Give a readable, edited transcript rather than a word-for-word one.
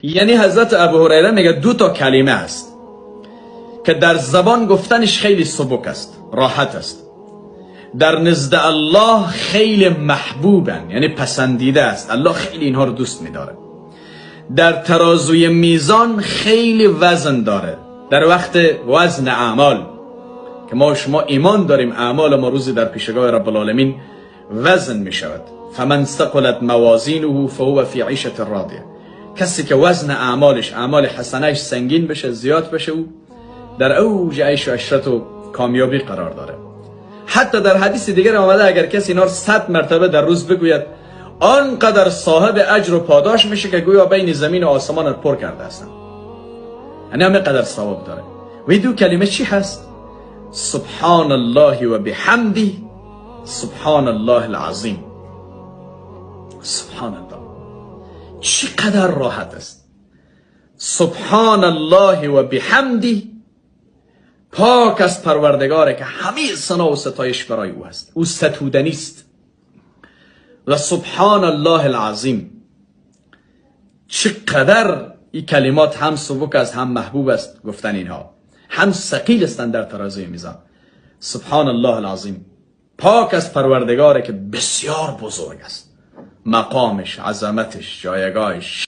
یعنی حضرت ابو هریره میگه دو تا کلمه است که در زبان گفتنش خیلی سبک است، راحت است، در نزد الله خیلی محبوبن، یعنی پسندیده است، الله خیلی اینها رو دوست میداره. در ترازوی میزان خیلی وزن داره. در وقت وزن اعمال که ما شما ایمان داریم اعمال ما روزی در پیشگاه رب العالمین وزن می شود. فمن ثقلت موازینه فهو فی عیشة راضیه. کسی که وزن اعمالش، اعمال حسنش سنگین بشه، زیاد بشه، او در اوج عیش و عشرت و کامیابی قرار داره. حتی در حدیث دیگر آمده اگر کسی اینا 100 مرتبه در روز بگوید آنقدر صاحب اجر و پاداش میشه که گویا بین زمین و آسمان رو پر کرده هستن. یعنی همه قدر ثواب داره. و این دو کلمه چی هست؟ سبحان الله و بحمده، سبحان الله العظیم. سبحان الله چقدر راحت است. سبحان الله و بحمده، پاک از پروردگاره که همه ثنا و ستایش برای او است، او ستودنی است. و سبحان الله العظیم، چقدر این کلمات هم سبک است، هم محبوب است گفتن اینها، هم ثقیل هستند در ترازوی میزان. سبحان الله العظیم، پاک از پروردگاره که بسیار بزرگ است، مقامش، عظمتش، جایگاهش.